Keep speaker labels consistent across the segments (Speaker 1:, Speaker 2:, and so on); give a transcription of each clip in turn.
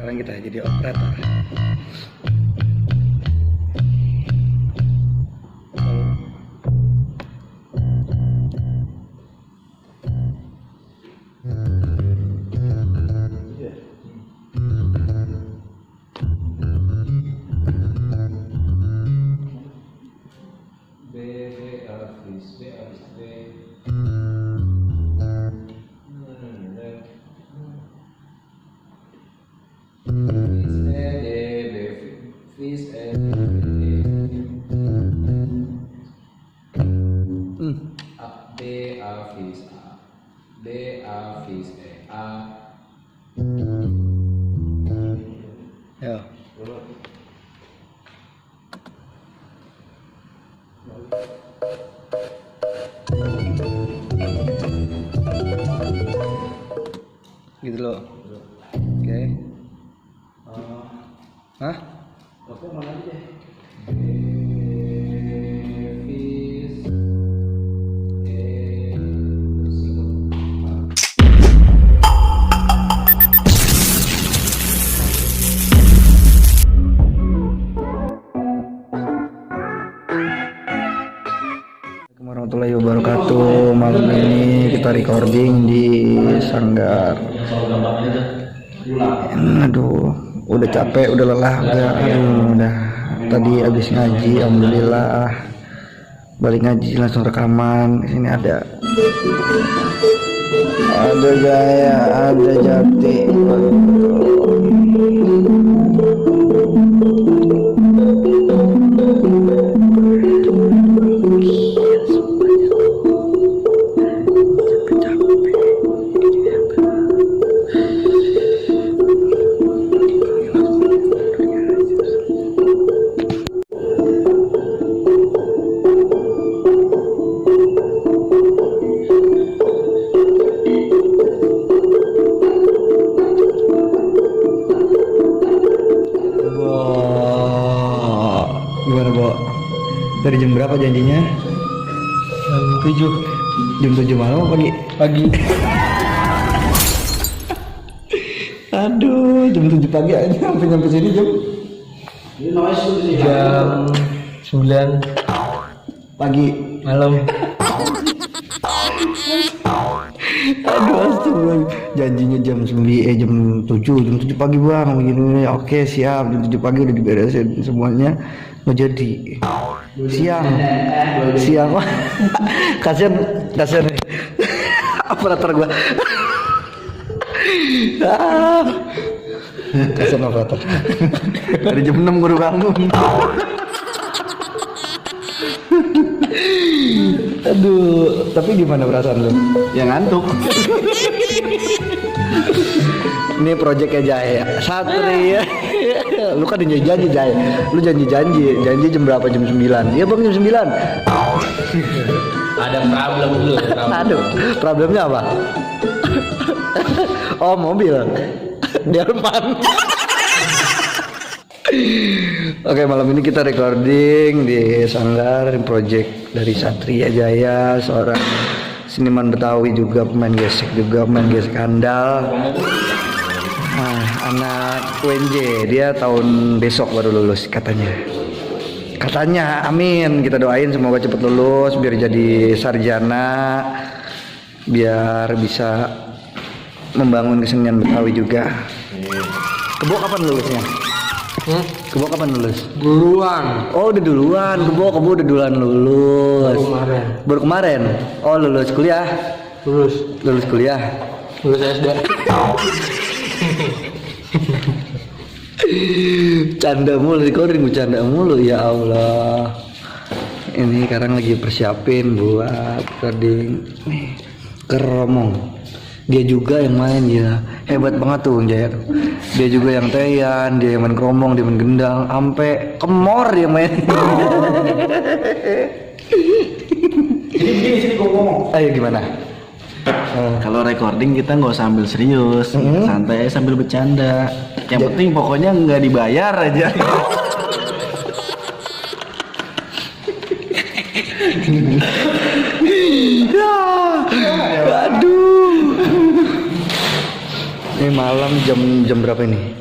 Speaker 1: Sekarang kita jadi operator. Ya. Gitu loh. Oke. Hah?
Speaker 2: Oke, mana aja deh.
Speaker 1: Warahmatullahi wabarakatuh. Malam ini kita recording di Sanggar. Aduh, udah capek, udah lelah, udah tadi habis ngaji, alhamdulillah. Balik ngaji langsung rekaman. Di sini ada Jaya, ada Jati. Gimana, Bo? Dari jam berapa janjinya?
Speaker 2: Jam 7.
Speaker 1: Jam 7 malam apa pagi?
Speaker 2: Pagi.
Speaker 1: Aduh, jam 7 pagi aja sampai nyampe sini jam
Speaker 2: 9
Speaker 1: pagi.
Speaker 2: malam.
Speaker 1: Aduh, astagfirullah. Janjinya jam 7 pagi bang, begini. Oke, siap. Jam 7 pagi udah diberesin semuanya. Nggak jadi. Siang. Kasian operator gua. Kasian operator. Dari jam 6 gua udah bangun. Aduh, tapi gimana perasaan lu?
Speaker 2: Ya ngantuk.
Speaker 1: Ini proyeknya Jaya, Satria. Lu kan janji Jaya. Lu janji jam berapa? Jam 9. Iya bang, jam 9.
Speaker 2: Ada problem dulu.
Speaker 1: Aduh, problemnya apa? Oh, mobil. Di depan. Oke, malam ini kita recording di Sanggar, project dari Satria Jaya, seorang seniman Betawi juga, pemain gesek handal. Nah, anak UNJ, dia tahun besok baru lulus katanya. Amin, kita doain semoga cepat lulus biar jadi sarjana, biar bisa membangun kesenian Betawi juga. Kebo kapan lulusnya? Kebo kapan lulus?
Speaker 2: Duluan.
Speaker 1: Oh, udah duluan. Kebo udah duluan lulus. Baru kemarin. Oh, lulus kuliah. Lulus kuliah.
Speaker 2: Lulus SD.
Speaker 1: Canda mulu, recording bercanda mulu, ya Allah. Ini sekarang lagi persiapin buat recording nih Keromong. Dia juga yang main, ya hebat banget tuh Jaya tuh. Dia juga yang teyan, dia yang main keromong, dia main gendang, sampai kemor dia main.
Speaker 2: Sini gua ngomong.
Speaker 1: Ayo gimana?
Speaker 2: Kalau recording kita nggak usah ambil serius, santai sambil bercanda. Yang penting pokoknya nggak dibayar aja.
Speaker 1: Aduh. Ini malam jam berapa ini?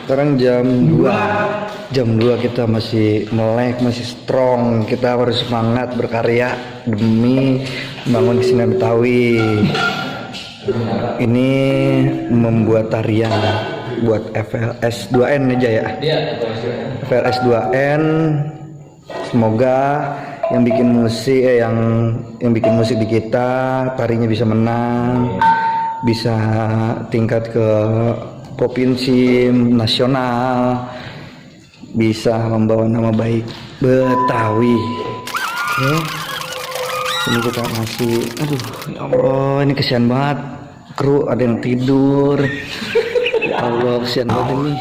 Speaker 1: Sekarang jam 2. Jam 2 kita masih melek, masih strong. Kita harus semangat berkarya demi membangun kesenian Betawi. Ini membuat tarian buat FLS 2N aja ya.
Speaker 3: Iya,
Speaker 1: FLS 2N. Semoga yang bikin musik yang bikin musik di kita tarinya bisa menang, bisa tingkat ke provinsi, nasional, bisa membawa nama baik Betawi. Oke. Ini kita masih, aduh, ya Allah, ini kesian banget. Kru ada yang tidur. Ya Allah, kesian banget ini.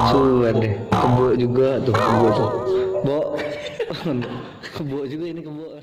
Speaker 1: Sudah deh, kebo juga tuh, kebo tuh. Bo, kebo juga ini kebo.